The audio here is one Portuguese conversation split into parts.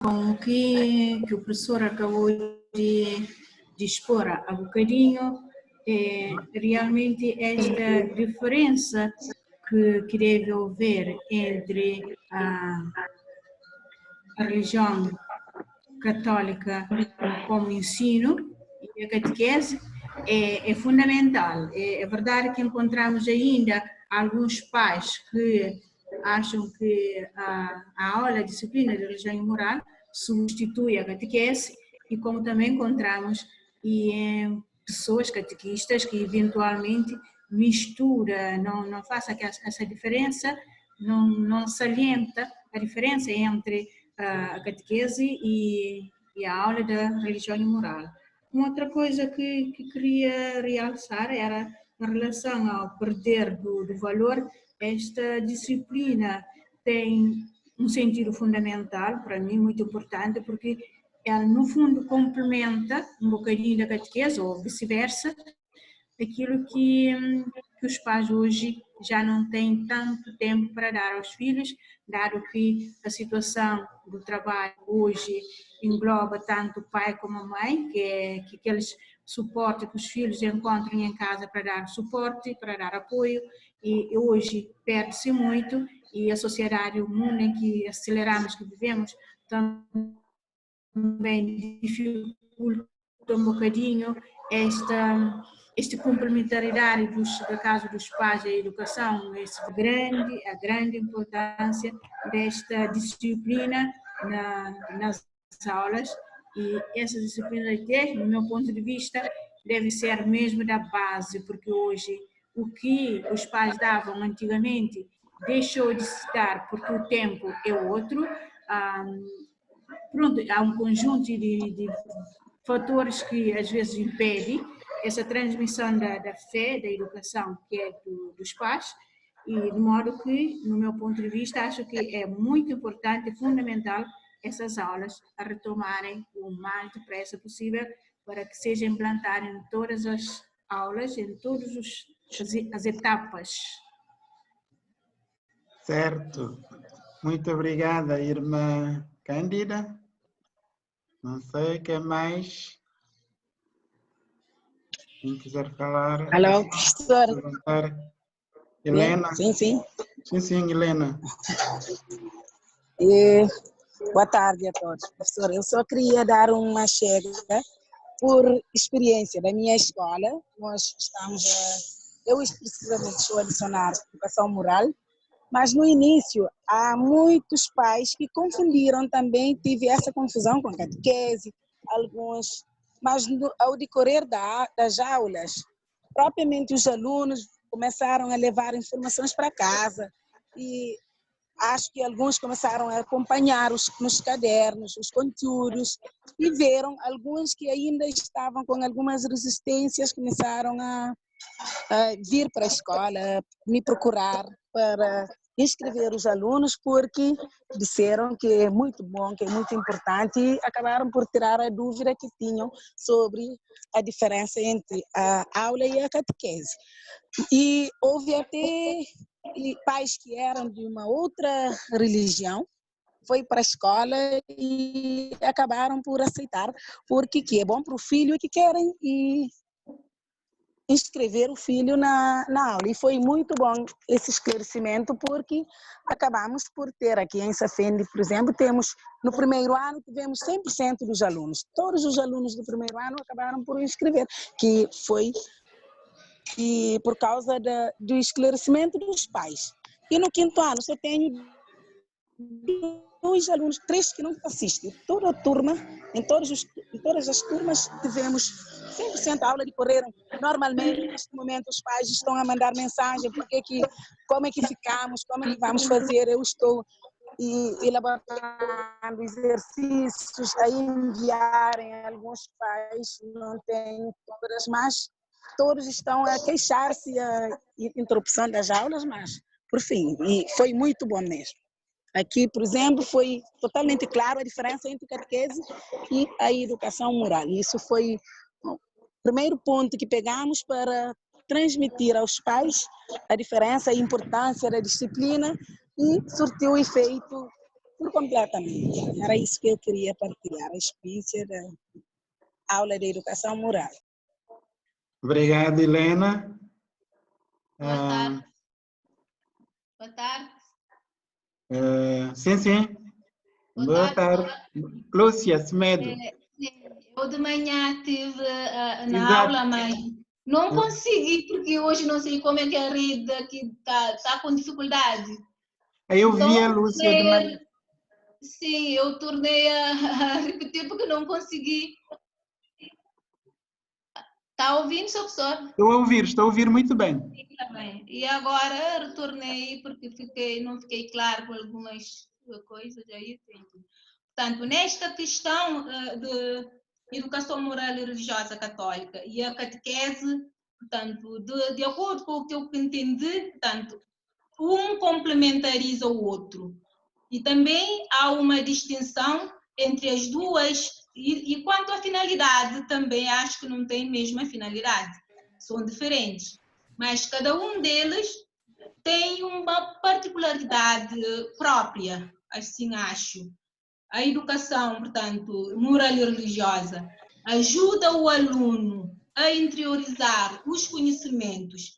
com o que o professor acabou de expor há bocadinho, realmente esta diferença que deve haver entre a religião católica como ensino e a catequese é fundamental. É verdade que encontramos ainda alguns pais que acham que a aula, a disciplina de religião e moral substitui a catequese, e como também encontramos pessoas catequistas que eventualmente mistura, não faz essa diferença, não salienta a diferença entre a catequese e a aula da religião e moral. Uma outra coisa que queria realçar era em relação ao perder do valor. Esta disciplina tem um sentido fundamental, para mim, muito importante, porque ela, no fundo, complementa um bocadinho da catequese, ou vice-versa, aquilo que os pais hoje já não têm tanto tempo para dar aos filhos, dado que a situação do trabalho hoje engloba tanto o pai como a mãe, que aqueles suporte que os filhos encontram em casa para dar suporte, para dar apoio, e hoje perde-se muito, e a sociedade, o mundo em que aceleramos, que vivemos, também dificulta um bocadinho esta complementaridade do caso dos pais e a educação, a grande importância desta disciplina nas aulas, e essa disciplina até, no meu ponto de vista, deve ser mesmo da base, porque hoje o que os pais davam antigamente deixou de se dar porque o tempo é outro. Pronto, há um conjunto de fatores que às vezes impedem essa transmissão da fé, da educação, que é dos pais, e de modo que, no meu ponto de vista, acho que é muito importante e fundamental essas aulas a retomarem o mais depressa possível, para que seja implantada em todas as aulas, em todas as etapas. Certo. Muito obrigada, irmã Cândida. Não sei o que mais. Quem quiser falar. Alô, professor. Helena? Sim, sim. Sim, Helena. Boa tarde a todos. Professor, eu só queria dar uma chega por experiência da minha escola. Nós estamos eu precisamente estou a adicionar educação moral, mas no início há muitos pais que confundiram também, tive essa confusão com a catequese, alguns, mas ao decorrer das aulas, propriamente os alunos começaram a levar informações para casa, e acho que alguns começaram a acompanhar nos cadernos, os conteúdos, e viram alguns que ainda estavam com algumas resistências, começaram a vir para a escola, me procurar para inscrever os alunos, porque disseram que é muito bom, que é muito importante, e acabaram por tirar a dúvida que tinham sobre a diferença entre a aula e a catequese. E houve até pais que eram de uma outra religião, foi para a escola e acabaram por aceitar, porque que é bom para o filho e que querem inscrever o filho na aula. E foi muito bom esse esclarecimento, porque acabamos por ter aqui em Safende, por exemplo, temos no primeiro ano tivemos 100% dos alunos. Todos os alunos do primeiro ano acabaram por inscrever, que foi por causa do esclarecimento dos pais. E no quinto ano só tenho 2 alunos, 3 que não assistem. Toda a turma, em todas as turmas tivemos 100% aula de correram. Normalmente, neste momento, os pais estão a mandar mensagem, como é que ficamos, como é que vamos fazer. Eu estou elaborando exercícios a enviarem. Alguns pais não têm todas, mas todos estão a queixar-se a interrupção das aulas, mas, por fim, e foi muito bom mesmo. Aqui, por exemplo, foi totalmente claro a diferença entre catequese e a educação moral. Isso foi o primeiro ponto que pegamos para transmitir aos pais a diferença e a importância da disciplina, e surtiu efeito por completamente. Era isso que eu queria partilhar, a experiência da aula de educação moral. Obrigado, Helena. Boa tarde. Boa tarde. Sim. Boa tarde. Lúcia Semedo. Eu de manhã estive na Exato. aula, mas não consegui, porque hoje não sei como é que a rede aqui está com dificuldade. Eu vi a Lúcia de manhã. Sim, eu tornei a repetir porque não consegui. Está ouvindo, professor? Estou a ouvir muito bem. Tá bem. E agora retornei porque não fiquei claro com algumas coisas aí. Portanto, nesta questão de educação moral e religiosa católica e a catequese, portanto, de acordo com o que eu entendi, portanto, um complementariza o outro. E também há uma distinção entre as duas, e quanto à finalidade, também acho que não tem a mesma finalidade, são diferentes. Mas cada um deles tem uma particularidade própria, assim acho. A educação, portanto, moral e religiosa, ajuda o aluno a interiorizar os conhecimentos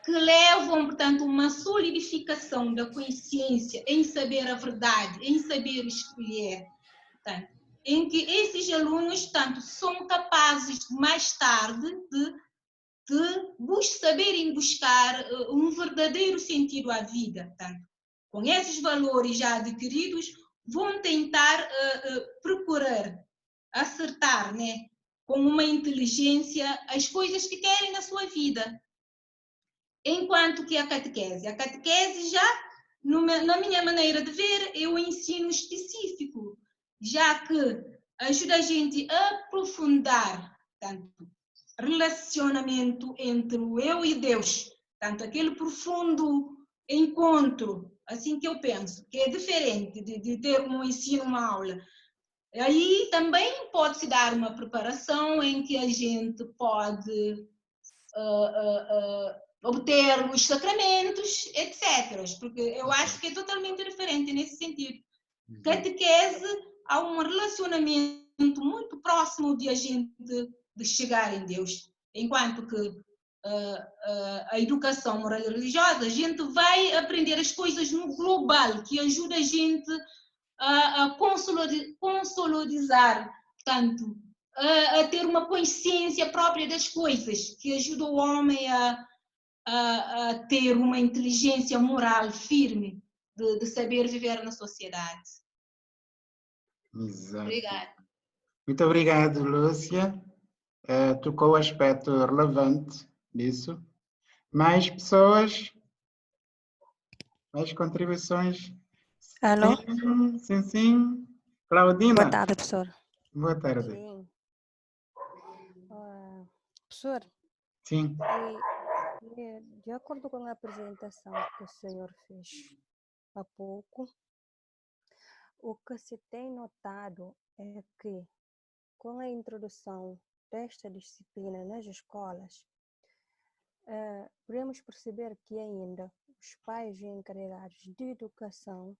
que levam, portanto, uma solidificação da consciência em saber a verdade, em saber escolher, portanto, em que esses alunos, portanto, são capazes mais tarde de saberem buscar um verdadeiro sentido à vida, portanto, com esses valores já adquiridos, vão tentar procurar acertar, né, com uma inteligência as coisas que querem na sua vida. Enquanto que a catequese já, na minha maneira de ver, é um ensino específico, já que ajuda a gente a aprofundar, tanto relacionamento entre o eu e Deus, tanto aquele profundo encontro, assim que eu penso, que é diferente de ter um ensino, uma aula. Aí também pode-se dar uma preparação em que a gente pode obter os sacramentos, etc. Porque eu acho que é totalmente diferente nesse sentido. Catequese, há um relacionamento muito próximo de a gente de chegar em Deus, enquanto que a educação moral e religiosa, a gente vai aprender as coisas no global, que ajuda a gente a consolidar, portanto, a ter uma consciência própria das coisas, que ajuda o homem a ter uma inteligência moral firme, de saber viver na sociedade. Exato. Obrigada. Muito obrigado, Lúcia. Tocou o aspecto relevante disso. Mais pessoas? Mais contribuições? Alô? Sim. Claudina? Boa tarde, professor. Boa tarde. Sim. Professor, Sim. de acordo com a apresentação que o senhor fez há pouco, o que se tem notado é que, com a introdução desta disciplina nas escolas, podemos perceber que ainda os pais encarregados de educação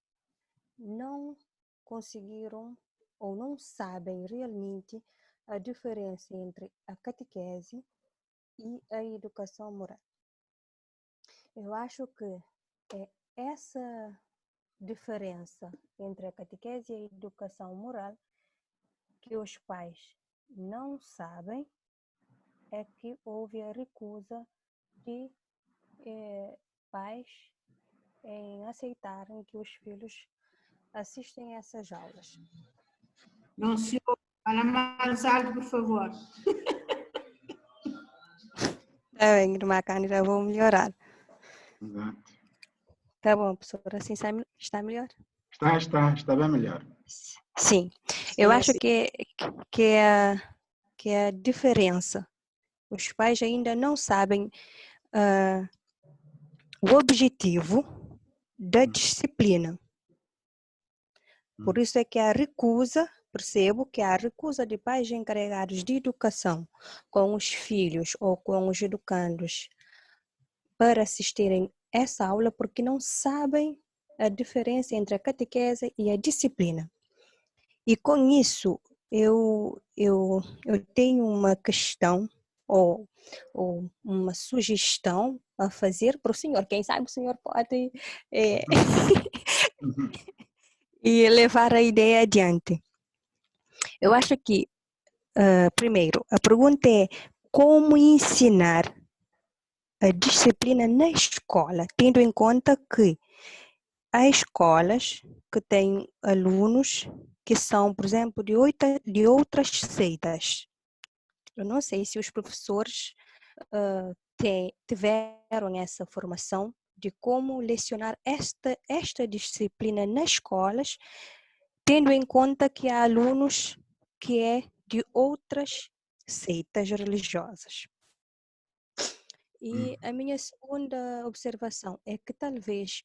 não conseguiram ou não sabem realmente a diferença entre a catequese e a educação moral. Eu acho que é essa diferença entre a catequese e a educação moral que os pais não sabem, é que houve a recusa de pais em aceitarem que os filhos assistem a essas aulas. Não se ouve. Fala mais alto, por favor. Tá bem, irmã Cândida, vou melhorar. Exato. Tá bom, professora, assim está melhor? Está bem melhor. Sim, eu acho que a diferença, os pais ainda não sabem o objetivo da disciplina. Por isso é que percebo que a recusa de pais encarregados de educação com os filhos ou com os educandos para assistirem essa aula, porque não sabem a diferença entre a catequese e a disciplina. E com isso, eu tenho uma questão ou uma sugestão a fazer para o senhor. Quem sabe o senhor pode e levar a ideia adiante. Eu acho que, primeiro, a pergunta é como ensinar a disciplina na escola, tendo em conta que há escolas que têm alunos que são, por exemplo, de outras seitas. Eu não sei se os professores tiveram essa formação de como lecionar esta disciplina nas escolas, tendo em conta que há alunos que é de outras seitas religiosas. E a minha segunda observação é que talvez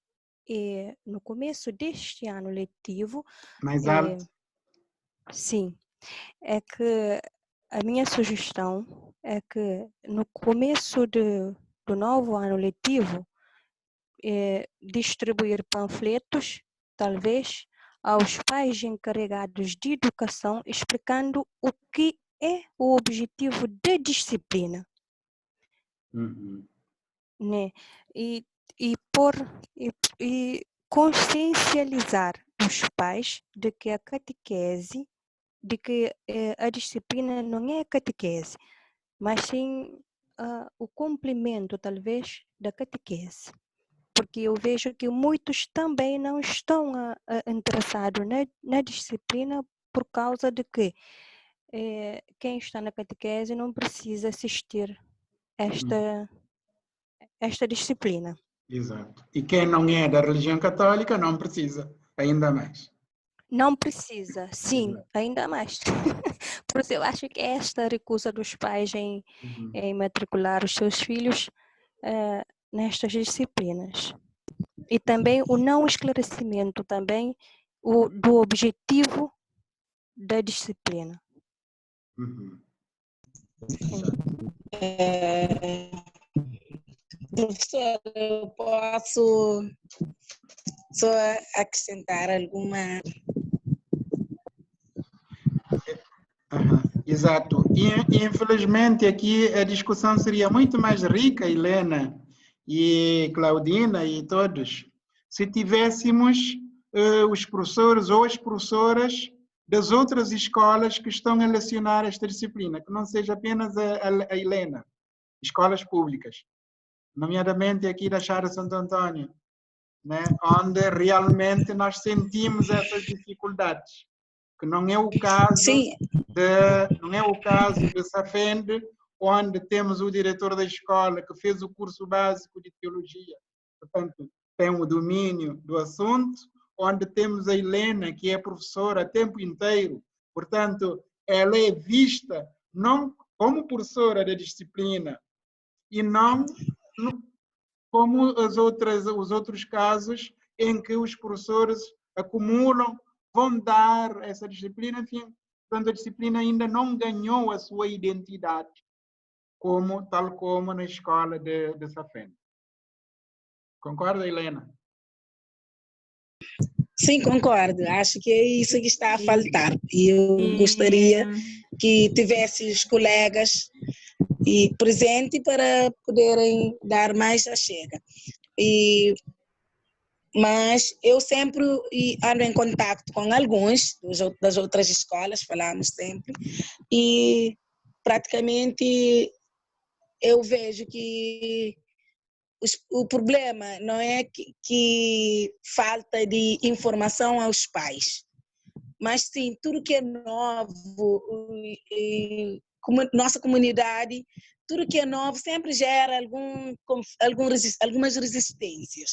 no começo deste ano letivo, Mais alto. sim, é que a minha sugestão é que no começo do novo ano letivo, distribuir panfletos, talvez, aos pais encarregados de educação, explicando o que é o objetivo da disciplina. Né? E consciencializar os pais de que a catequese, de que a disciplina não é a catequese, mas sim o complemento, talvez, da catequese. Porque eu vejo que muitos também não estão interessados na disciplina por causa de que quem está na catequese não precisa assistir esta disciplina. Exato. E quem não é da religião católica não precisa, ainda mais. Não precisa, sim, Exato. ainda mais. Por isso eu acho que esta recusa dos pais em matricular os seus filhos nestas disciplinas. E também o não esclarecimento também do objetivo da disciplina. Professor, eu posso só acrescentar alguma... Exato. E infelizmente aqui a discussão seria muito mais rica, Helena e Claudina e todos, se tivéssemos os professores ou as professoras das outras escolas que estão a lecionar esta disciplina, que não seja apenas a Helena, escolas públicas, nomeadamente aqui da Chácara Santo Antônio, né, onde realmente nós sentimos essas dificuldades, que não é o caso de Safende, onde temos o diretor da escola que fez o curso básico de teologia, portanto tem o domínio do assunto, onde temos a Helena, que é professora a tempo inteiro, portanto ela é vista não como professora da disciplina e não como os outros casos em que os professores acumulam, vão dar essa disciplina, enfim, quando a disciplina ainda não ganhou a sua identidade, tal como na escola de Safene. Concorda, Helena? Sim, concordo. Acho que é isso que está a faltar. E eu gostaria que tivesse os colegas presentes para poderem dar mais a chega. Mas eu sempre ando em contato com alguns das outras escolas, falamos sempre, e praticamente eu vejo que o problema não é que falta de informação aos pais, mas sim tudo que é novo, nossa comunidade, tudo que é novo sempre gera algumas resistências.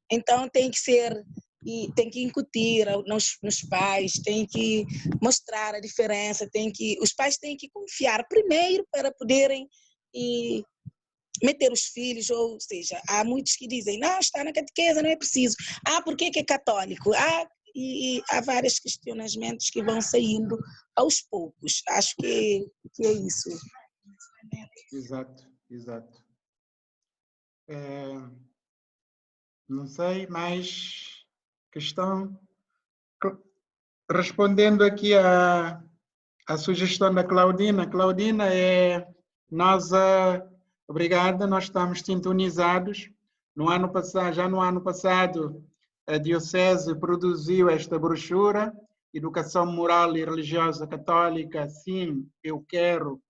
Então tem que incutir nos pais, tem que mostrar a diferença, os pais têm que confiar primeiro para poderem meter os filhos, ou seja, há muitos que dizem, não, está na catequese, não é preciso. Por que é católico? E há vários questionamentos que vão saindo aos poucos. Acho que é isso. Exato. Não sei, mas questão. Respondendo aqui a sugestão da Claudina. Claudina, obrigada, nós estamos sintonizados. Já no ano passado, a Diocese produziu esta brochura, Educação Moral e Religiosa Católica, sim, eu quero,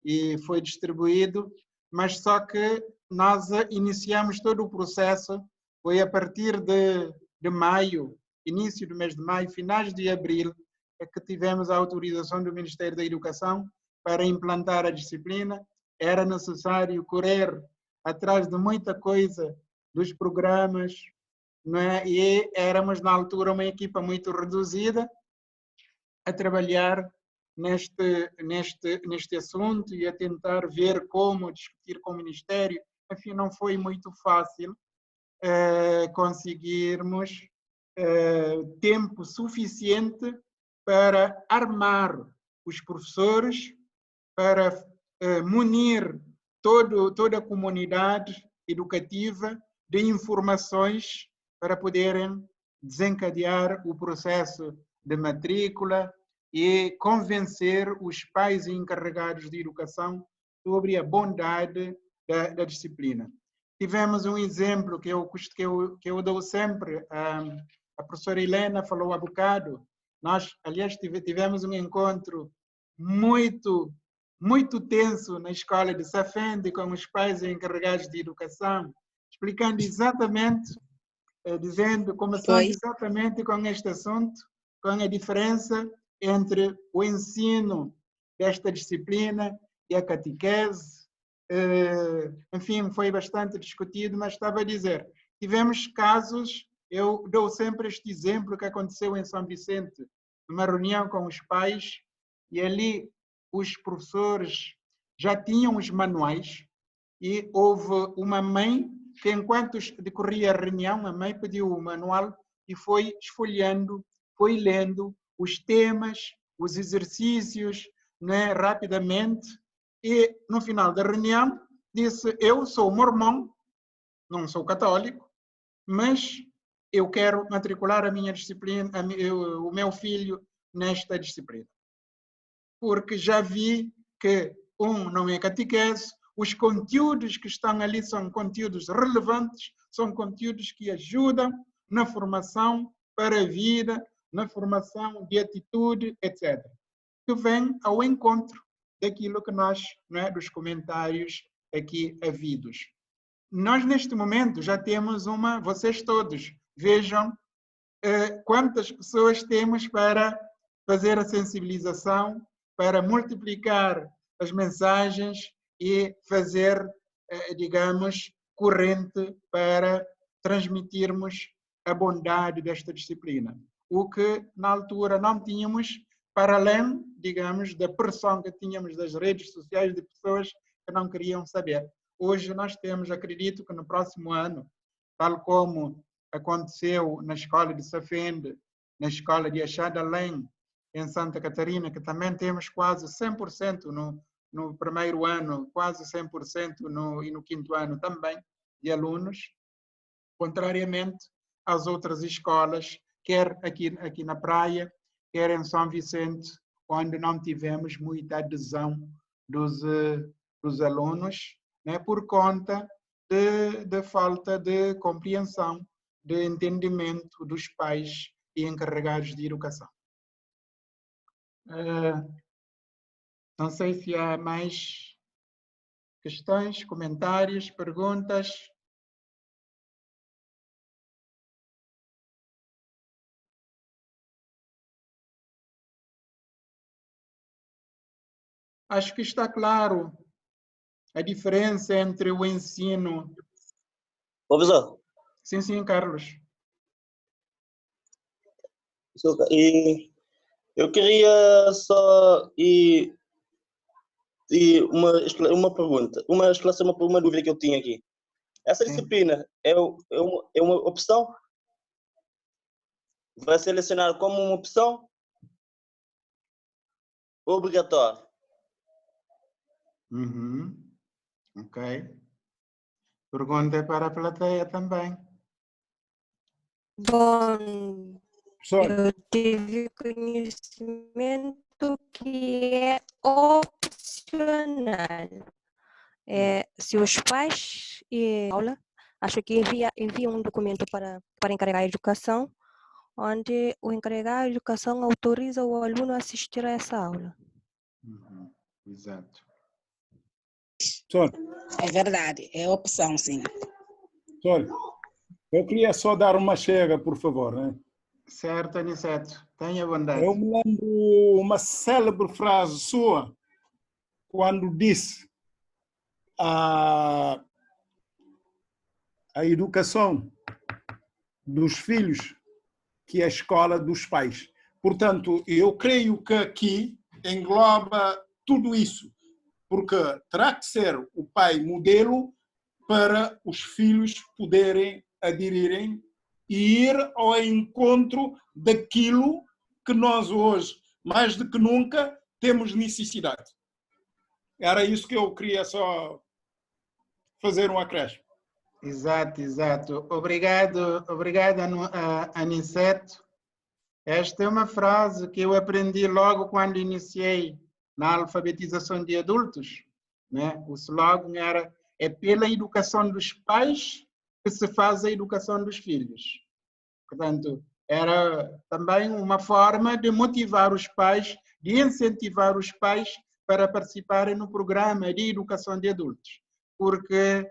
e foi distribuído, mas só que nós iniciamos todo o processo, foi a partir de maio, início do mês de maio, finais de abril, é que tivemos a autorização do Ministério da Educação para implantar a disciplina. Era necessário correr atrás de muita coisa, dos programas, não é? E éramos, na altura, uma equipa muito reduzida a trabalhar neste assunto e a tentar ver como discutir com o Ministério. Enfim, não foi muito fácil conseguirmos tempo suficiente para armar os professores, para munir toda a comunidade educativa de informações para poderem desencadear o processo de matrícula e convencer os pais encarregados de educação sobre a bondade da disciplina. Tivemos um exemplo que eu dou sempre, a professora Helena falou há bocado. Nós, aliás, tivemos um encontro muito tenso na escola de Safende com os pais encarregados de educação, explicando exatamente, começando exatamente com este assunto, com a diferença entre o ensino desta disciplina e a catequese. Enfim, foi bastante discutido, mas estava a dizer, tivemos casos, eu dou sempre este exemplo que aconteceu em São Vicente, numa reunião com os pais, e ali os professores já tinham os manuais, e houve uma mãe que, enquanto decorria a reunião, a mãe pediu o manual e foi esfolhando, foi lendo os temas, os exercícios, né, rapidamente, e no final da reunião disse, eu sou mormon, não sou católico, mas eu quero matricular a minha disciplina, o meu filho nesta disciplina. Porque já vi que, não é catequese, os conteúdos que estão ali são conteúdos relevantes, são conteúdos que ajudam na formação para a vida, na formação de atitude, etc. Que vem ao encontro daquilo que nós, né, dos comentários aqui havidos. Nós, neste momento, já temos vocês todos, vejam quantas pessoas temos para fazer a sensibilização, para multiplicar as mensagens e fazer, digamos, corrente para transmitirmos a bondade desta disciplina. O que, na altura, não tínhamos, para além, digamos, da pressão que tínhamos das redes sociais de pessoas que não queriam saber. Hoje nós temos, acredito que no próximo ano, tal como aconteceu na escola de Safende, na escola de Achada-Além, em Santa Catarina, que também temos quase 100% no primeiro ano, quase 100% e no quinto ano também, de alunos, contrariamente às outras escolas, quer aqui na praia, quer em São Vicente, onde não tivemos muita adesão dos alunos, né, por conta de falta de compreensão, de entendimento dos pais e encarregados de educação. Não sei se há mais questões, comentários, perguntas. Acho que está claro a diferença entre o ensino... Professor? Sim, Carlos. E eu queria só uma pergunta, esclarecer uma dúvida que eu tinha aqui. Essa disciplina é uma opção? Vai ser selecionada como uma opção? Obrigatório? Ok. Pergunta para a plateia também. Bom, Professor, eu tive conhecimento que é opcional. Se os pais aula, acho que envia um documento para encarregar a educação, onde o encarregar a educação autoriza o aluno a assistir a essa aula. Exato. professor, É verdade, é opção, sim. professor, eu queria só dar uma chega, por favor, né? Certo, Aniceto. Tenha bondade. Eu me lembro uma célebre frase sua, quando disse a educação dos filhos que é a escola dos pais. Portanto, eu creio que aqui engloba tudo isso, porque terá que ser o pai modelo para os filhos poderem aderirem e ir ao encontro daquilo que nós hoje, mais do que nunca, temos necessidade. Era isso que eu queria só fazer um acréscimo. Exato, exato. Obrigado, Aniceto. Esta é uma frase que eu aprendi logo quando iniciei na alfabetização de adultos, né? O slogan era: é pela educação dos pais que se faz a educação dos filhos. Portanto, era também uma forma de motivar os pais, de incentivar os pais para participarem no programa de educação de adultos. Porque,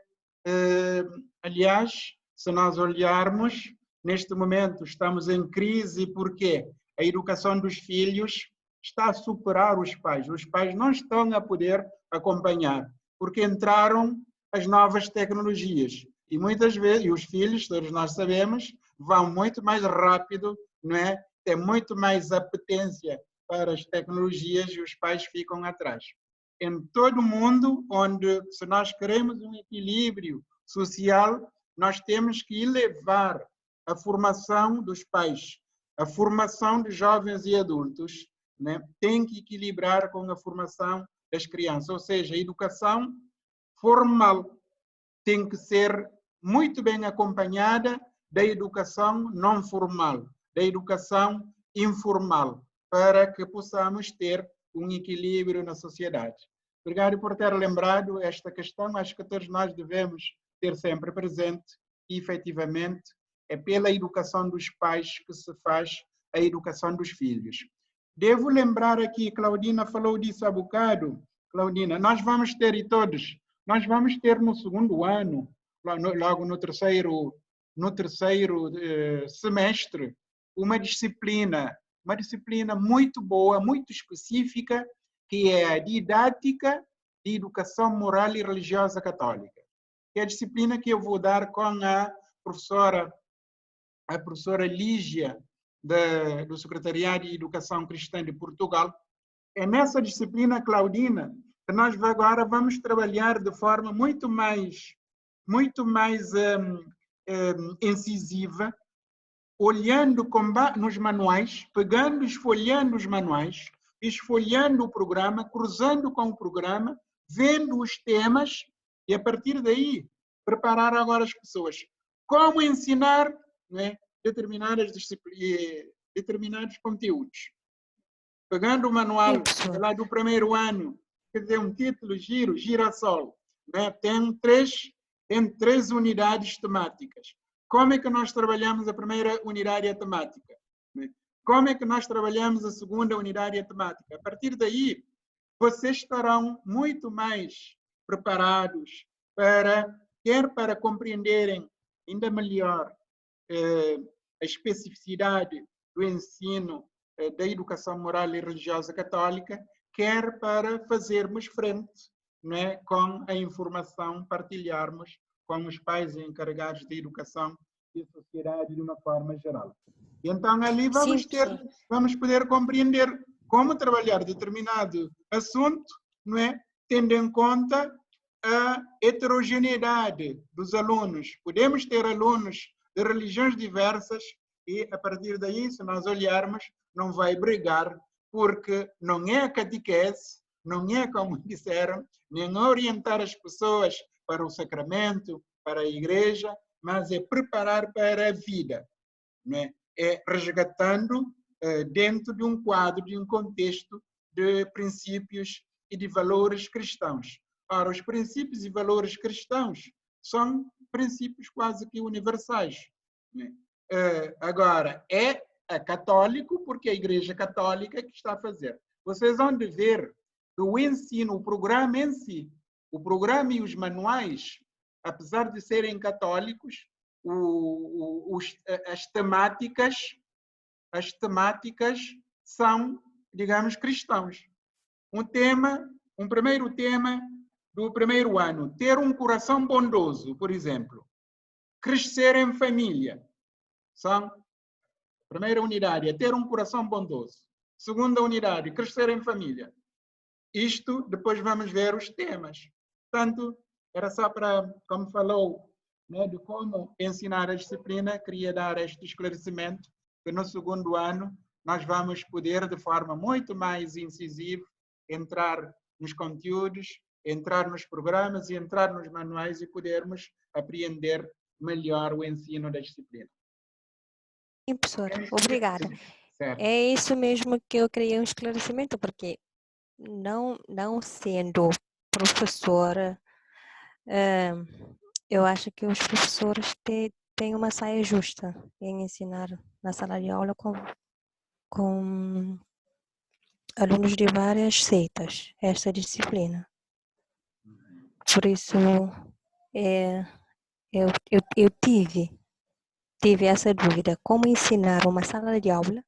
aliás, se nós olharmos, neste momento estamos em crise porque a educação dos filhos está a superar os pais. Os pais não estão a poder acompanhar, porque entraram as novas tecnologias. E muitas vezes, e os filhos, todos nós sabemos, vão muito mais rápido, não é? Tem muito mais apetência para as tecnologias e os pais ficam atrás. Em todo o mundo, onde, se nós queremos um equilíbrio social, nós temos que elevar a formação dos pais, a formação de jovens e adultos, né? Tem que equilibrar com a formação das crianças, ou seja, a educação formal tem que ser muito bem acompanhada da educação não formal, da educação informal, para que possamos ter um equilíbrio na sociedade. Obrigado por ter lembrado esta questão, acho que todos nós devemos ter sempre presente e, efetivamente, é pela educação dos pais que se faz a educação dos filhos. Devo lembrar aqui, Claudina falou disso há bocado, Claudina, nós vamos ter, e todos, nós vamos ter no segundo ano, logo no terceiro semestre, uma disciplina muito boa, muito específica, que é a didática de educação moral e religiosa católica. Que é a disciplina que eu vou dar com a professora Lígia, do Secretariado de Educação Cristã de Portugal. É nessa disciplina, Claudina, que nós agora vamos trabalhar de forma muito mais incisiva, olhando nos manuais, pegando, esfolhando os manuais, esfolhando o programa, cruzando com o programa, vendo os temas e, a partir daí, preparar agora as pessoas. Como ensinar, né, determinados conteúdos. Pegando o manual lá do primeiro ano, que tem um título Girassol, né, tem três unidades temáticas. Como é que nós trabalhamos a primeira unidade temática? Como é que nós trabalhamos a segunda unidade temática? A partir daí, vocês estarão muito mais preparados para compreenderem ainda melhor a especificidade do ensino da educação moral e religiosa católica, quer para fazermos frente, né, com a informação, partilharmos com os pais encarregados de educação e sociedade de uma forma geral. E então ali vamos poder compreender como trabalhar determinado assunto, não é, tendo em conta a heterogeneidade dos alunos. Podemos ter alunos de religiões diversas e, a partir daí, se nós olharmos, não vai brigar, porque não é a catequese, não é, como disseram, nem orientar as pessoas para o sacramento, para a igreja, mas é preparar para a vida. né? É resgatando dentro de um quadro, de um contexto de princípios e de valores cristãos. Ora, os princípios e valores cristãos são princípios quase que universais, né? Agora, é católico, porque é a Igreja Católica que está a fazer. Vocês vão ver o ensino, o programa em si, o programa e os manuais, apesar de serem católicos, as temáticas são, digamos, cristãos. Um primeiro tema do primeiro ano, ter um coração bondoso, por exemplo, crescer em família, são a primeira unidade, é ter um coração bondoso. Segunda unidade, crescer em família. Isto, depois vamos ver os temas. Portanto, era só para, como falou, né, de como ensinar a disciplina, queria dar este esclarecimento, que no segundo ano nós vamos poder, de forma muito mais incisiva, entrar nos conteúdos, entrar nos programas e entrar nos manuais e podermos apreender melhor o ensino da disciplina. Sim, professora, obrigada. Certo. É isso mesmo que eu queria um esclarecimento, porque não sendo professora, eu acho que os professores têm uma saia justa em ensinar na sala de aula com alunos de várias seitas, esta disciplina. Por isso, eu tive essa dúvida, como ensinar uma sala de aula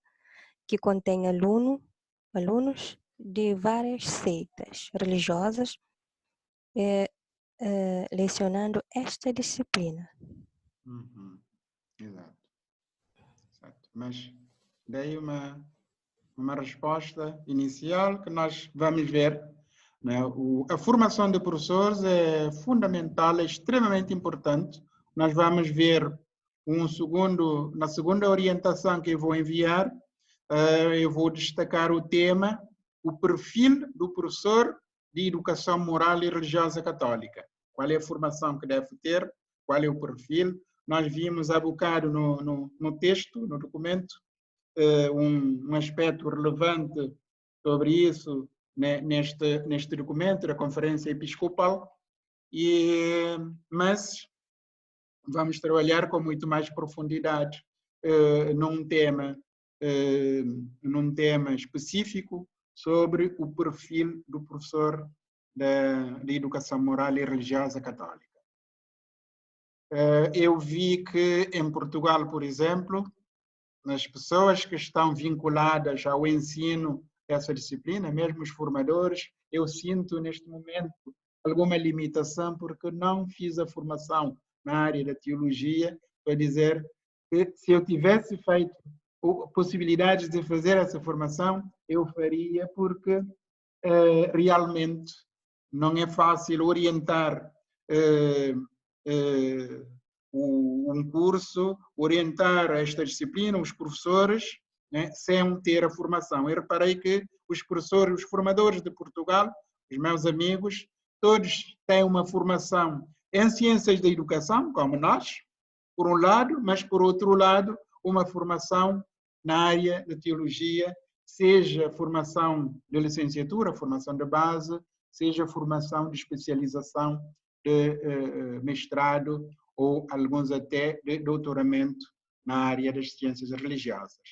que contém alunos de várias seitas religiosas, lecionando esta disciplina. Exato. Mas dei uma resposta inicial que nós vamos ver, né? A formação de professores é fundamental, é extremamente importante. Nós vamos ver na segunda orientação que eu vou enviar, eu vou destacar o tema, o perfil do professor de educação moral e religiosa católica. Qual é a formação que deve ter, qual é o perfil. Nós vimos há bocado no texto, no documento, um aspecto relevante sobre isso, né, neste documento da Conferência Episcopal, mas vamos trabalhar com muito mais profundidade num tema específico sobre o perfil do professor de educação moral e religiosa católica. Eu vi que em Portugal, por exemplo, as pessoas que estão vinculadas ao ensino dessa disciplina, mesmo os formadores, eu sinto neste momento alguma limitação porque não fiz a formação na área da teologia, para dizer que se eu tivesse feito possibilidades de fazer essa formação, eu faria, porque realmente não é fácil orientar um curso, orientar esta disciplina, os professores, né, sem ter a formação. Eu reparei que os professores, os formadores de Portugal, os meus amigos, todos têm uma formação em ciências da educação, como nós, por um lado, mas por outro lado, uma formação na área de teologia, seja formação de licenciatura, formação de base, seja formação de especialização, de mestrado, ou alguns até de doutoramento na área das ciências religiosas.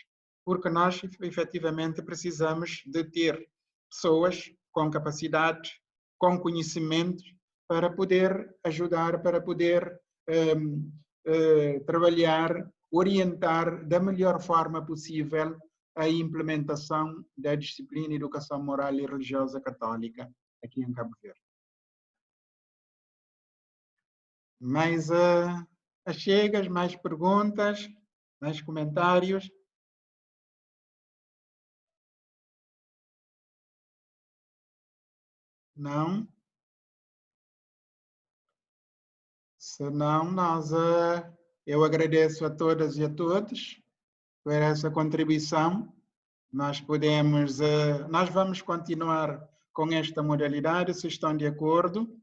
Porque nós, efetivamente, precisamos de ter pessoas com capacidade, com conhecimento, para poder ajudar, para poder trabalhar, orientar da melhor forma possível a implementação da disciplina Educação Moral e Religiosa Católica aqui em Cabo Verde. Mais achegas, mais perguntas, mais comentários? Não? Se não, eu agradeço a todas e a todos por essa contribuição. Nós vamos continuar com esta modalidade, se estão de acordo.